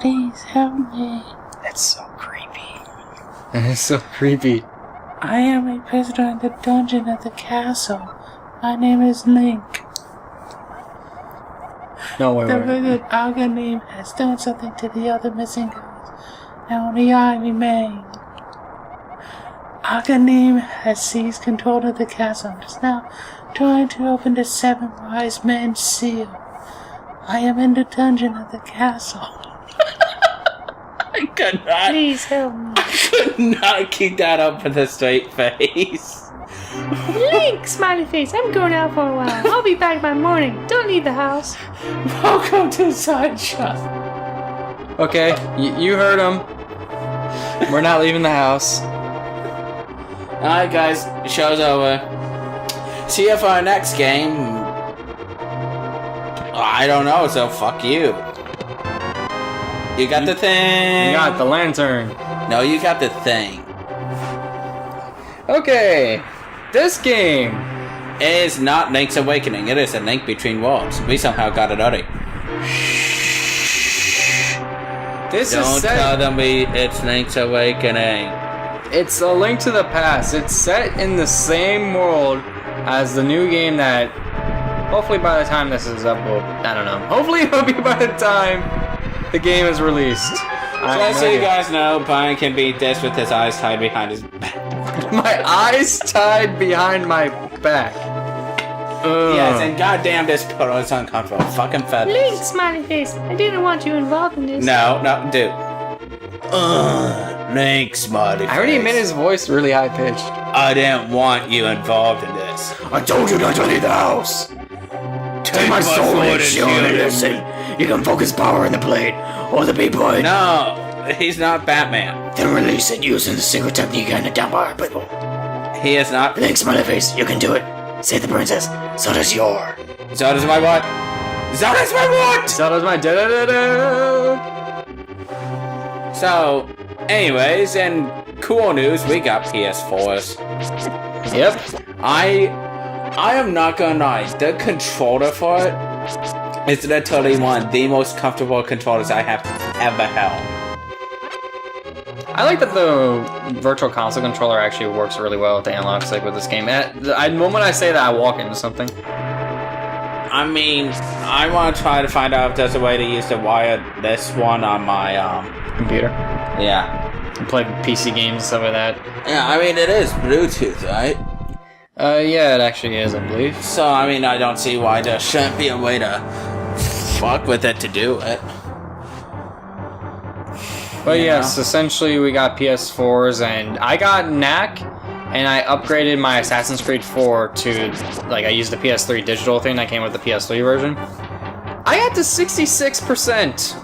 Please help me. That's so creepy. It's so creepy. I am a prisoner in the dungeon at the castle. My name is Link. No, wait. The wicked Aghanim has done something to the other missing girls. Now only I remain. Aghanim has seized control of the castle and is now trying to open the 7 wise men's seal. I am in the dungeon of the castle. I could not. Please help me. I could not keep that up with a straight face. Link, smiley face. I'm going out for a while. I'll be back by morning. Don't leave the house. Welcome to Sideshop. Okay, you heard him. We're not leaving the house. Alright, guys. Show's over. See you for our next game. I don't know, so fuck you. You got the thing. You got the lantern. No, you got the thing. Okay, this game is not Link's Awakening. It is a Link Between Worlds. We somehow got it already. This Don't is set. tell them it's Link's Awakening. It's a Link to the Past. It's set in the same world as the new game that. Hopefully, by the time this is up, I don't know. Hopefully, it'll be by the time the game is released. So you guys know, Brian can beat this with his eyes tied behind his back. My eyes tied behind my back. Yes, and goddamn, this pillow is uncomfortable. Fucking feathers. Link, smiley face. I didn't want you involved in this. No, dude. Link, smiley face. I already made his voice really high pitched. I didn't want you involved in this. I told you not to leave the house. Take my soul and shield and listen. You can focus power in the blade or the big boy. No, he's not Batman. Then release it using the secret technique handed down by our people. He is not. Link, smiley face, you can do it. Save the princess. So does your. So does my what? So does my what? So does my da-da-da-da. So, anyways, in cool news, we got PS4s. Yep. I am not gonna lie, the controller for it is literally one of the most comfortable controllers I have ever held. I like that the Virtual Console controller actually works really well with the analog stick with this game. The moment I say that, I walk into something. I mean, I want to try to find out if there's a way to use the wire this one on my Computer. Yeah. And play PC games and stuff like that. Yeah, I mean it is Bluetooth, right? Yeah, it actually is, I believe. So I mean, I don't see why there shouldn't be a way to fuck with it to do it. But yes, essentially we got PS4s, and I got NAC, and I upgraded my Assassin's Creed 4 to, like, I used the PS3 digital thing that came with the PS3 version. I got to 66%!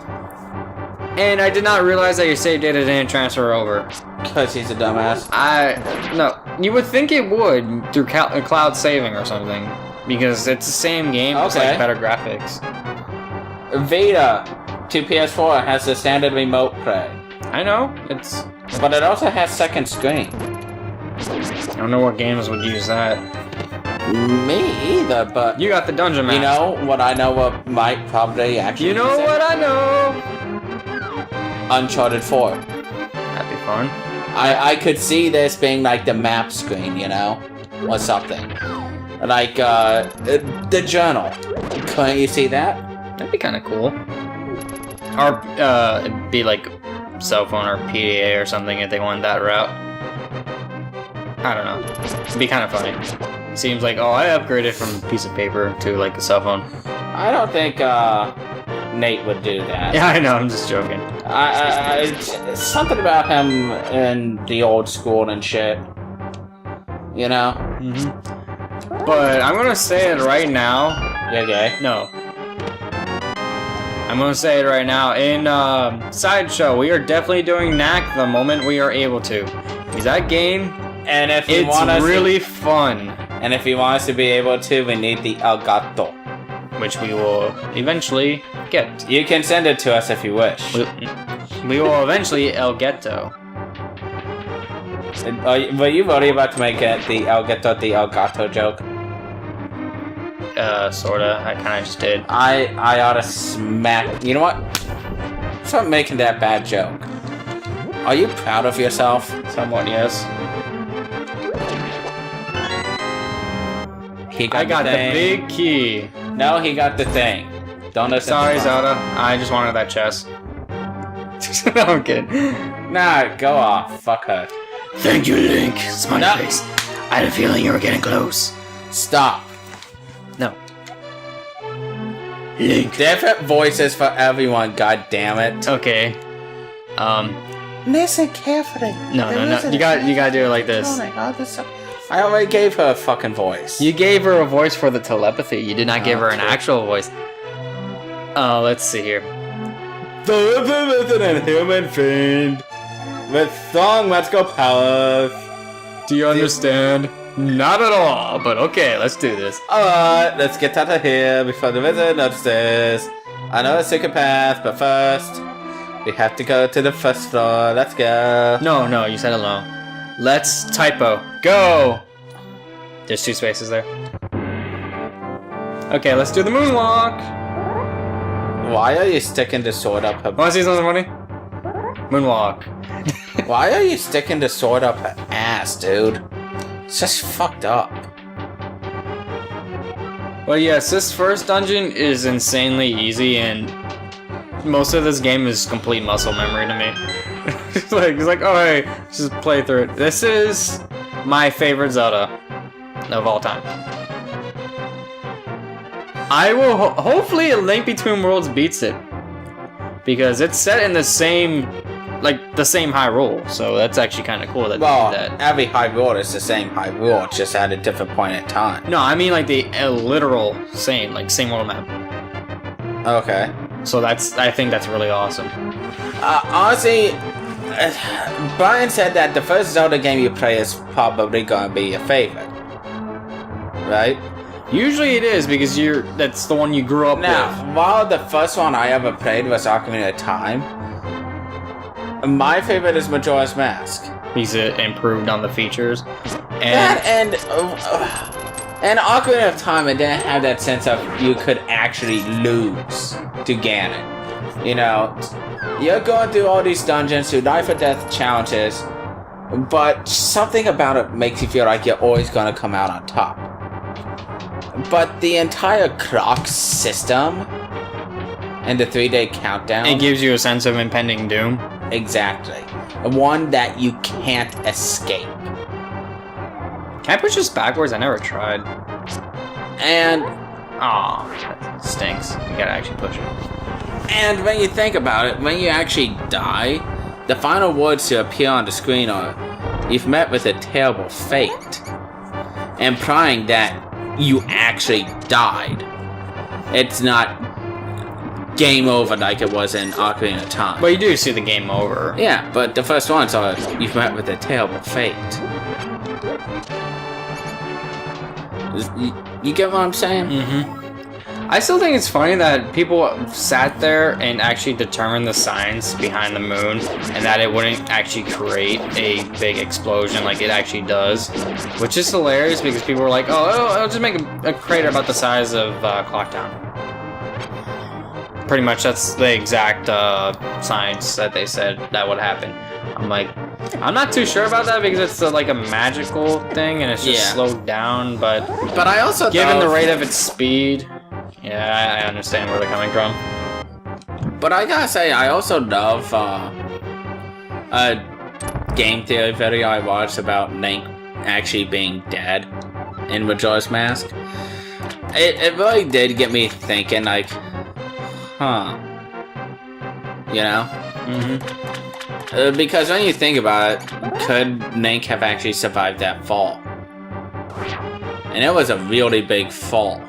And I did not realize that your save data didn't transfer over. Because he's a dumbass. No, you would think it would through cloud saving or something. Because it's the same game, just like better graphics. Vita to PS4 has the standard remote play. I know, but it also has second screen. I don't know what games would use that. Me either, but you got the dungeon map. You know what I know what might probably actually. You know what I know? Uncharted 4. That'd be fun. I could see this being like the map screen, you know, or something. Like the journal. Couldn't you see that? That'd be kind of cool. Or it'd be like cell phone or PDA or something if they went that route. I don't know. It'd be kind of funny. Seems like, oh, I upgraded from a piece of paper to like a cell phone. I don't think Nate would do that. Yeah, I know. I'm just joking. Something about him in the old school and shit. You know. But I'm gonna say it right now. You're gay? No. I'm gonna say it right now. In Sideshow, we are definitely doing NAC the moment we are able to. Because that game, and if you it's want us really fun. And if you want us to be able to, we need the El Gato. Which we will eventually get. You can send it to us if you wish. We will eventually El Ghetto. Were you really about to make it the El Gato joke? Sorta. I kinda just did. I oughta smack. You know what? for making that bad joke. Are you proud of yourself? Somewhat, yes. He got I got the big key. No, he got the thing. Don't listen. Sorry, Zelda. I just wanted that chest. No, I'm kidding. Nah, go off. Fuck her. Thank you, Link. Smiley No. face. I had a feeling you were getting close. Stop. No. Link. Different voices for everyone, god damn it. Okay. Listen carefully. No. You gotta do it like this. I already gave her a fucking voice. You gave her a voice for the telepathy. You did not give her an actual voice. Let's see here. The human fiend with strong magical powers. Do you understand? Not at all, but okay, let's do this. Alright, let's get out of here before the wizard notices. I know a secret path, but first, we have to go to the first floor. Let's go. No, you said alone. Let's typo. Go! There's 2 spaces there. Okay, let's do the moonwalk. Why are you sticking the sword up her? Wanna see something funny? Moonwalk. Why are you sticking the sword up her ass, dude? It's just fucked up. Well, yes, this first dungeon is insanely easy, and most of this game is complete muscle memory to me. It's like, oh hey, just play through it. This is my favorite Zelda of all time. I will hopefully A Link Between Worlds beats it, because it's set in the same Hyrule, so that's actually kind of cool that they did that. Every Hyrule is the same Hyrule, just at a different point in time. No, I mean like the literal same world map. Okay. So I think that's really awesome. Honestly, Brian said that the first Zelda game you play is probably gonna be your favorite, right? Usually it is, because that's the one you grew up Now, with. while the first one I ever played was Ocarina of Time, my favorite is Majora's Mask. Because it improved on the features. That and Ocarina of Time, it didn't have that sense of you could actually lose to Ganon. You know, you're going through all these dungeons, through life or death challenges, but something about it makes you feel like you're always going to come out on top. But the entire clock system and the 3-day countdown... It gives you a sense of impending doom. Exactly. One that you can't escape. Can I push this backwards? I never tried. And... Aw, that stinks. You gotta actually push it. And when you think about it, when you actually die, the final words to appear on the screen are, "You've met with a terrible fate," implying that you actually died. It's not game over like it was in Ocarina of Time. But you do see the game over. Yeah, but the first ones are, "You've met with a terrible fate." You get what I'm saying? Mm-hmm. I still think it's funny that people sat there and actually determined the science behind the moon, and that it wouldn't actually create a big explosion like it actually does, which is hilarious because people were like, "Oh, I'll just make a crater about the size of Clock Town." Pretty much, that's the exact science that they said that would happen. I'm like, I'm not too sure about that because it's like a magical thing and it's just slowed down, but I also given the rate of its speed. Yeah, I understand where they're coming from. But I gotta say, I also love a game theory video I watched about Link actually being dead in Majora's Mask. It really did get me thinking, like, huh. You know? Mm-hmm. Because when you think about it, could Link have actually survived that fall? And it was a really big fall.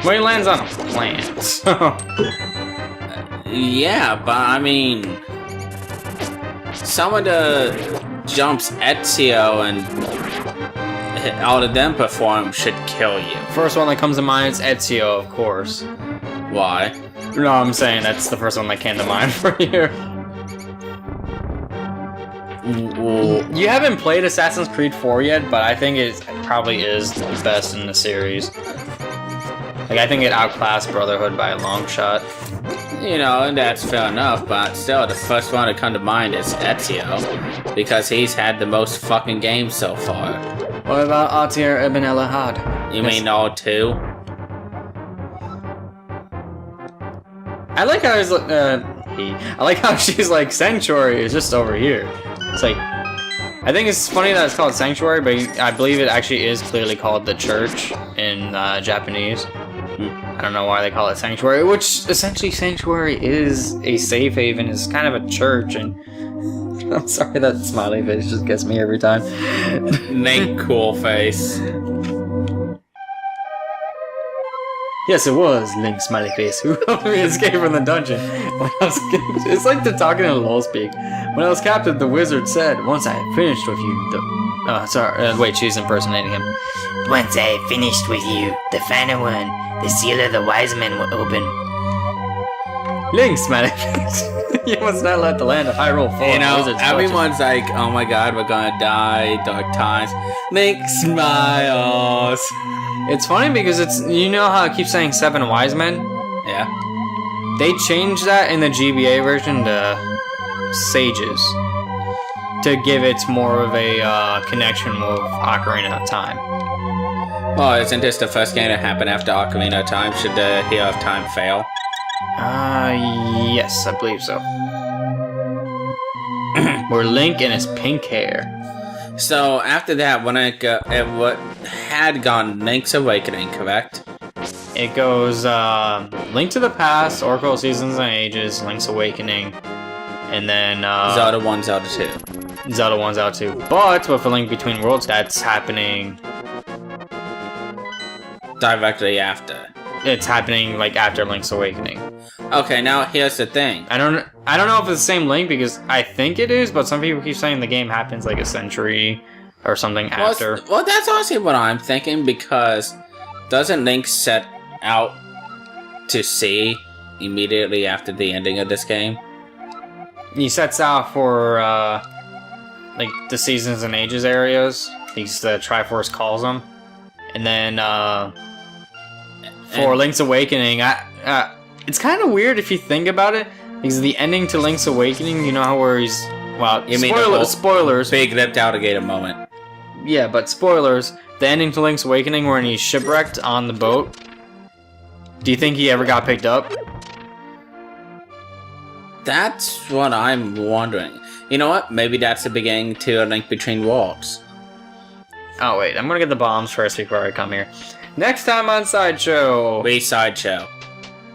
Well, he lands on a plant, so... Yeah, but I mean... Some of the jumps Ezio and all of them perform should kill you. First one that comes to mind is Ezio, of course. Why? No, I'm saying that's the first one that came to mind for you. You haven't played Assassin's Creed 4 yet, but I think it probably is the best in the series. Like, I think it outclassed Brotherhood by a long shot. and that's fair enough, but still, the first one to come to mind is Ezio, because he's had the most fucking games so far. What about Atir Ibn Elahad? You mean all two? I like how he's I like how she's like Sanctuary is just over here. It's like I think it's funny that it's called Sanctuary, but I believe it actually is clearly called the Church in Japanese. I don't know why they call it Sanctuary, which essentially Sanctuary is a safe haven, is kind of a church, and I'm sorry that smiley face just gets me every time. Link cool face. Yes, it was Link smiley face who helped me escape from the dungeon. When I was, it's like they're talking in lull speak. When I was captured, the wizard said, "Once I have finished with you, wait, she's impersonating him. Once I have finished with you, the final one, the seal of the wise men will open." Link smiley face. You must not let the land of Hyrule fall. Everyone's like, "Oh my God, we're gonna die, dark times." Link smiles. It's funny because how it keeps saying 7 wise men? Yeah. They changed that in the GBA version to sages to give it more of a connection with Ocarina of Time. Well, isn't this the first game to happen after Ocarina of Time? Should the Hero of Time fail? Yes, I believe so. Where Link and his pink hair. So after that, when it had gone Link's Awakening, correct? It goes Link to the Past, Oracle of Seasons and Ages, Link's Awakening, and then Zelda 1, Zelda 2. Zelda 1, Zelda 2. But with A Link Between Worlds, that's happening directly after. It's happening like after Link's Awakening. Okay, now here's the thing. I don't know if it's the same Link because I think it is, but some people keep saying the game happens like a century or something after. Well, that's honestly what I'm thinking, because doesn't Link set out to sea immediately after the ending of this game? He sets out for like the Seasons and Ages areas. He's the Triforce calls them, and then for Link's Awakening, it's kind of weird if you think about it, because the ending to Link's Awakening, you know how where he's spoilers. Big lipped alligator moment. Yeah, but spoilers. The ending to Link's Awakening, when he's shipwrecked on the boat. Do you think he ever got picked up? That's what I'm wondering. You know what? Maybe that's the beginning to A Link Between Worlds. Oh wait, I'm gonna get the bombs first before I come here. Next time on Sideshow. We Sideshow.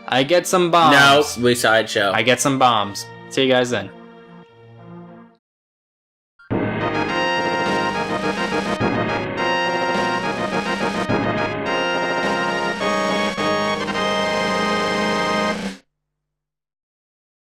I get some bombs. No, we Sideshow. I get some bombs. See you guys then.